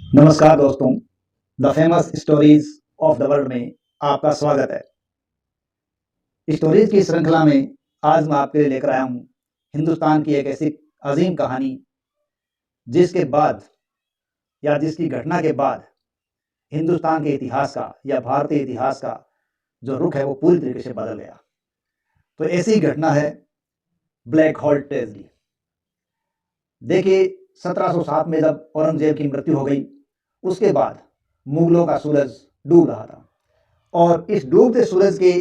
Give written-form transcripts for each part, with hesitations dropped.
नमस्कार दोस्तों, the famous stories of the world में आपका स्वागत है। स्टोरीज की श्रृंखला में आज मैं आपके लिए लेकर आया हूँ हिंदुस्तान की एक ऐसी अजीम कहानी जिसके बाद या जिसकी घटना के बाद हिंदुस्तान के इतिहास का या भारतीय इतिहास का जो रुख है वो पूरी तरीके से बदल गया। तो ऐसी घटना है ब्लैक होल ट्रेजेडी। देखिए, 1707 में जब औरंगजेब की मृत्यु हो गई, उसके बाद मुगलों का सूरज डूब रहा था और इस डूबते सूरज के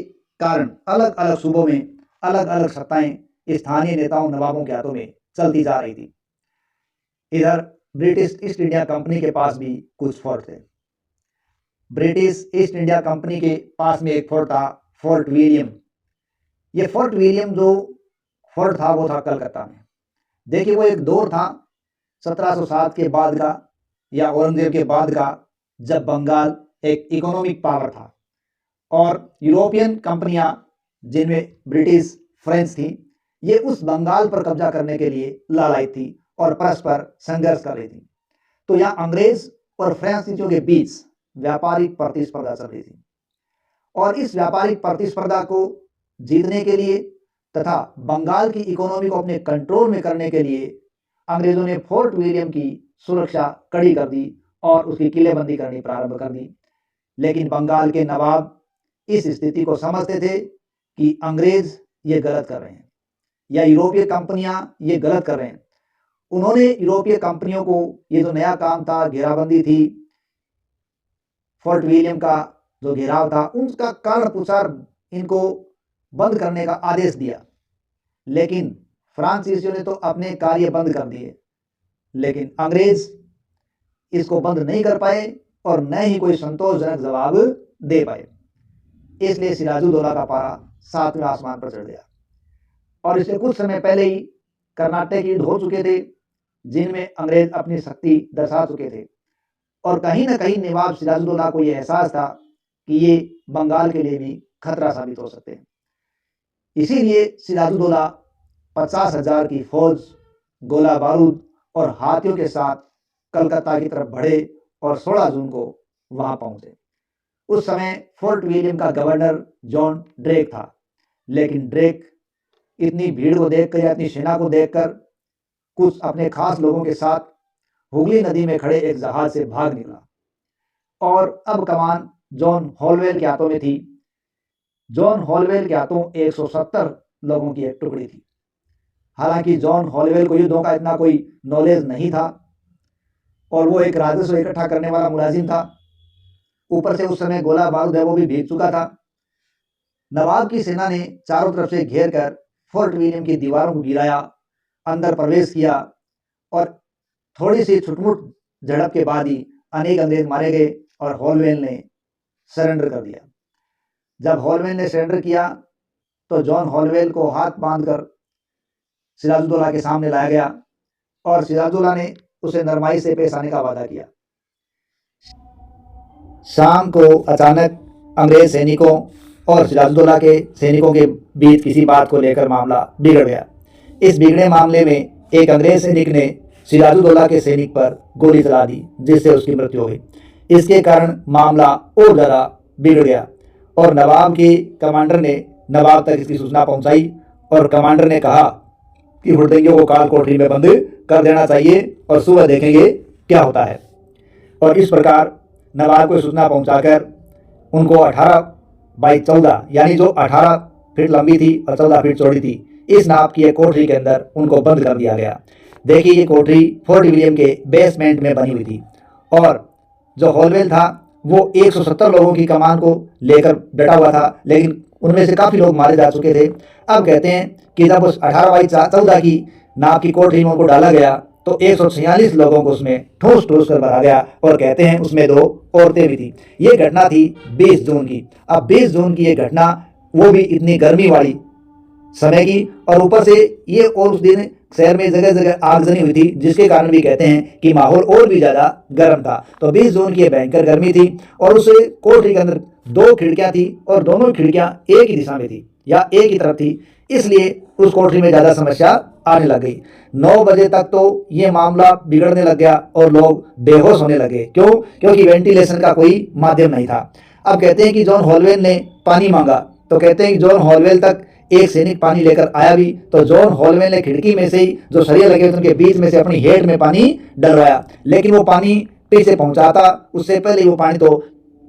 कारण अलग अलग सूबों में अलग अलग सत्ताएं स्थानीय नेताओं नवाबों के हाथों में चलती जा रही थी। इधर ब्रिटिश ईस्ट इंडिया कंपनी के पास भी कुछ फोर्ट थे। ब्रिटिश ईस्ट इंडिया कंपनी के पास में एक फोर्ट था, फोर्ट विलियम। ये फोर्ट विलियम जो फोर्ट था वो था कलकत्ता में। देखिए, वो एक दौर था 1707 के बाद का या औरंगजेब के बाद का, जब बंगाल एक इकोनॉमिक पावर था और यूरोपियन कंपनियां जिनमें ब्रिटिश फ्रेंच थी, ये उस बंगाल पर कब्जा करने के लिए लालायित थी और परस्पर संघर्ष कर रही थी। तो यहाँ अंग्रेज और फ्रेंच नीतियों के बीच व्यापारिक प्रतिस्पर्धा चल रही थी और इस व्यापारिक प्रतिस्पर्धा को जीतने के लिए तथा बंगाल की इकोनॉमी को अपने कंट्रोल में करने के लिए अंग्रेजों ने फोर्ट विलियम की सुरक्षा कड़ी कर दी और उसकी किलेबंदी करनी प्रारंभ कर दी। लेकिन बंगाल के नवाब इस स्थिति को समझते थे कि अंग्रेज ये गलत कर रहे हैं या यूरोपीय कंपनियां ये गलत कर रहे हैं। उन्होंने यूरोपीय कंपनियों को ये जो नया काम था, घेराबंदी थी, फोर्ट विलियम का जो घेराव था, उसका कारण पुकार इनको बंद करने का आदेश दिया। लेकिन फ्रांसीसियों ने तो अपने कार्य बंद कर दिए, लेकिन अंग्रेज इसको बंद नहीं कर पाए और न ही कोई संतोषजनक जवाब दे पाए। इसलिए सिराजुद्दौला का पारा 7वें आसमान पर चढ़ गया और इससे कुछ समय पहले ही कर्नाटक युद्ध हो चुके थे, जिनमें अंग्रेज अपनी शक्ति दर्शा चुके थे और कहीं ना कहीं नवाब सिराजुद्दौला को यह एहसास था कि ये बंगाल के लिए भी खतरा साबित हो सकते हैं। इसीलिए सिराजुद्दौला 50,000 की फौज, गोला बारूद और हाथियों के साथ कलकत्ता की तरफ बढ़े और 16 जून को वहां पहुंचे। उस समय फोर्ट विलियम का गवर्नर जॉन ड्रेक था, लेकिन ड्रेक इतनी भीड़ को देखकर या इतनी सेना को देखकर कुछ अपने खास लोगों के साथ हुगली नदी में खड़े एक जहाज से भाग निकला और अब कमान जॉन हॉलवेल के हाथों में थी। जॉन हॉलवेल के हाथों 170 लोगों की एक टुकड़ी थी। हालांकि जॉन हॉलवेल को युद्धों का इतना कोई नॉलेज नहीं था और वो एक राजस्व इकट्ठा करने वाला मुलाजिम था। ऊपर से उस समय गोला बारूद है वो भी भीग चुका था। नवाब की सेना ने चारों तरफ से घेर कर फोर्ट विलियम की दीवारों को गिराया, अंदर प्रवेश किया और थोड़ी सी छुटमुट झड़प के बाद ही अनेक अंग्रेज मारे गए और हॉलवेल ने सरेंडर कर दिया। जब हॉलवेल ने सरेंडर किया तो जॉन हॉलवेल को हाथ बांधकर सिराजुद्दौला के सामने लाया गया और सिराजुद्दौला ने उसे नरमाई से पेश आने का वादा किया। शाम को अचानक अंग्रेज सैनिकों और सिराजुद्दौला के सैनिकों के बीच किसी बात को लेकर मामला बिगड़ गया। इस बिगड़े मामले में एक अंग्रेज सैनिक ने सिराजुद्दौला के सैनिक पर गोली चला दी, जिससे उसकी मृत्यु हो गई। इसके कारण मामला और ज़्यादा बिगड़ गया और नवाब के कमांडर ने नवाब तक इसकी सूचना पहुंचाई और कमांडर ने कहा कि हुड़दंगियों को काल कोठरी में बंद कर देना चाहिए और सुबह देखेंगे क्या होता है। और इस प्रकार नवाब को सूचना पहुंचाकर उनको 18x14 यानी जो 18 फीट लंबी थी और 14 फीट चौड़ी थी, इस नाप की एक कोठरी के अंदर उनको बंद कर दिया गया। देखिए, ये कोठरी फोर्ट विलियम के बेसमेंट में बनी हुई थी और जो हॉलवेल था वो 170 लोगों की कमान को लेकर डटा हुआ था, लेकिन उनमें से काफ़ी लोग मारे जा चुके थे। अब कहते हैं कि जब उस 18x14 की नाप की कोठरी में उनको डाला गया तो 146 लोगों को उसमें ठूस ठूस कर भरा गया और कहते हैं उसमें 2 औरतें भी थी। ये घटना थी 20 जून की। अब 20 जून की ये घटना, वो भी इतनी गर्मी वाली समय की, और ऊपर से ये और उस दिन शहर में जगह जगह आगजनी हुई थी, जिसके कारण भी कहते हैं कि माहौल और भी ज़्यादा गर्म था। तो 20 जून की भयंकर गर्मी थी और उस कोठरी के अंदर 2 खिड़कियां थी और दोनों खिड़कियां एक ही दिशा में थी या एक ही तरफ थी। इसलिए उस कोठरी में ज़्यादा समस्या आने लग गई। 9 बजे तक तो ये मामला बिगड़ने लग गया और लोग बेहोश होने लगे। क्यों? क्योंकि वेंटिलेशन का कोई माध्यम नहीं था। अब कहते हैं कि जॉन हॉलवेल ने पानी मांगा, तो कहते हैं कि जॉन हॉलवेल तक एक सैनिक पानी लेकर आया भी, तो जॉन हॉलवेल ने खिड़की में से ही जो सरिया लगे थे उनके बीच में से अपनी हेड में पानी डलवाया, लेकिन वो पानी पीछे पहुंचाता उससे पहले वो पानी तो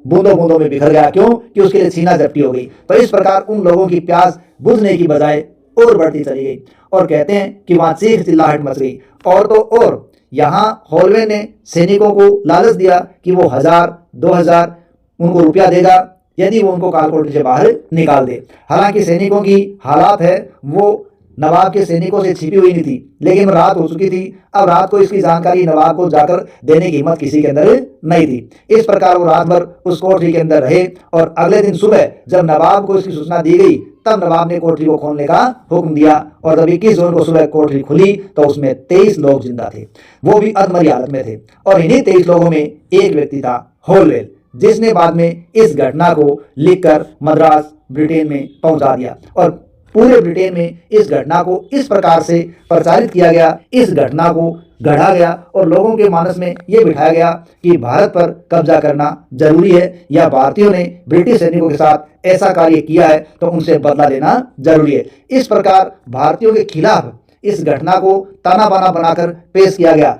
बूंदों बूंदों में बिखर गया। क्यों? कि उसके लिए छीना झपटी हो गई। तो इस प्रकार उन लोगों की प्यास बुझने की बजाय और बढ़ती चली गई और कहते हैं कि वहां चीख चिल्लाहट मच गई। और तो और यहाँ हॉलवे ने सैनिकों को लालच दिया कि वो 1000-2000 उनको रुपया देगा यदि वो उनको कालकोठरी से बाहर निकाल दे। हालांकि सैनिकों की हालात है वो नवाब के सैनिकों से छिपी हुई नहीं थी, लेकिन रात हो चुकी थी। अब रात को इसकी जानकारी नवाब को जाकर देने की हिम्मत किसी के अंदर नहीं थी। इस प्रकार वो रात भर उस कोठरी के अंदर रहे और अगले दिन सुबह जब नवाब को इसकी सूचना दी गई तब नवाब ने कोठरी को खोलने का हुक्म दिया और जब 21 जून को सुबह कोठरी खुली तो उसमें 23 लोग जिंदा थे, वो भी अधमरी हालत में थे। और इन्हीं 23 लोगों में एक व्यक्ति था हॉलवेल, जिसने बाद में इस घटना को लिखकर मद्रास ब्रिटेन में पहुंचा दिया और पूरे ब्रिटेन में इस घटना को इस प्रकार से प्रचारित किया गया, इस घटना को गढ़ा गया और लोगों के मानस में यह बिठाया गया कि भारत पर कब्जा करना जरूरी है या भारतीयों ने ब्रिटिश सैनिकों के साथ ऐसा कार्य किया है तो उनसे बदला लेना जरूरी है। इस प्रकार भारतीयों के खिलाफ इस घटना को ताना बाना बनाकर पेश किया गया।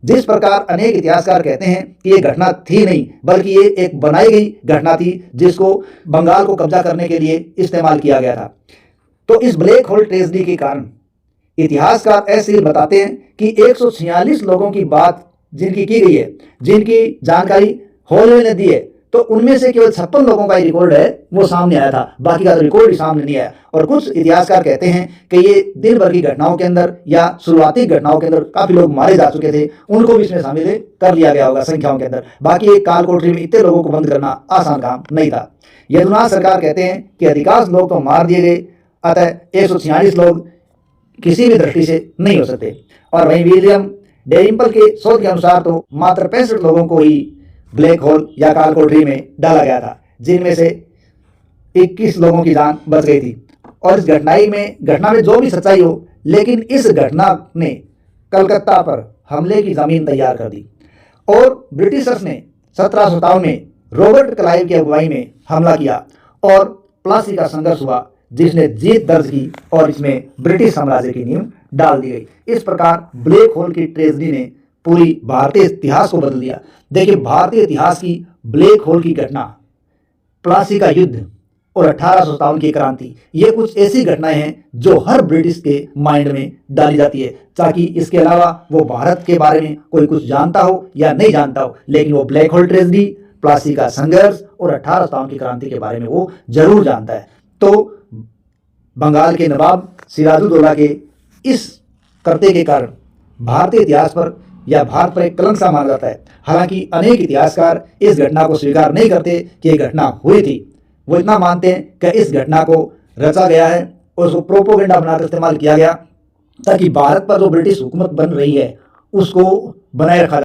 जिस प्रकार अनेक इतिहासकार कहते हैं कि ये घटना थी नहीं बल्कि ये एक बनाई गई घटना थी जिसको बंगाल को कब्जा करने के लिए इस्तेमाल किया गया था। तो इस ब्लैक होल ट्रेजेडी के कारण इतिहासकार ऐसे बताते हैं कि 146 लोगों की बात जिनकी की गई है, जिनकी जानकारी हॉलवे ने दी है, तो उनमें से केवल 56 लोगों का रिकॉर्ड है वो सामने आया था, बाकी का तो रिकॉर्ड ही सामने नहीं आया। और कुछ इतिहासकार कहते हैं कि ये दिन भर की घटनाओं के अंदर या शुरुआती घटनाओं के अंदर काफी लोग मारे जा चुके थे, उनको भी इसमें शामिल कर लिया गया होगा संख्याओं के अंदर। बाकी एक कालकोठरी में इतने लोगों को बंद करना आसान काम नहीं था। यदुनाथ सरकार कहते हैं कि अधिकांश लोग तो मार दिए गए, अतः 146 लोग किसी भी दृष्टि से नहीं हो सकते। और वहीं विलियम डेरिम्पल के शोध के अनुसार तो मात्र 65 लोगों को ही ब्लैक होल या कालकोठरी में डाला गया था, जिनमें से 21 लोगों की जान बच गई थी। और इस घटना में जो भी सच्चाई हो, लेकिन इस घटना ने कलकत्ता पर हमले की जमीन तैयार कर दी और ब्रिटिशर्स ने 1757 में रॉबर्ट क्लाइव की अगुवाई में हमला किया और प्लासी का संघर्ष हुआ जिसने जीत दर्ज की और इसमें ब्रिटिश साम्राज्य की नींव डाल दी गई। इस प्रकार ब्लैक होल की ट्रेजेडी ने पूरी भारतीय इतिहास को बदल दिया। देखिए, भारतीय इतिहास की ब्लैक होल की घटना, प्लासी का युद्ध और 1857 की क्रांति, ये कुछ ऐसी घटनाएं हैं जो हर ब्रिटिश के माइंड में डाली जाती है ताकि इसके अलावा वो भारत के बारे में कोई कुछ जानता हो या नहीं जानता हो, लेकिन वो ब्लैक होल ट्रेजेडी, प्लासी का संघर्ष और 1857 की क्रांति के बारे में वो जरूर जानता है। तो बंगाल के नवाब सिराजुद्दौला के इस करते के कारण भारतीय इतिहास पर या भारत पर एक कलंक सा माना जाता है। हालांकि अनेक इतिहासकार इस घटना को स्वीकार नहीं करते कि यह घटना हुई थी। वो इतना मानते हैं कि इस घटना को रचा गया है और उसको प्रोपोगेंडा बनाकर इस्तेमाल किया गया ताकि भारत पर जो ब्रिटिश हुकूमत बन रही है उसको बनाए रखा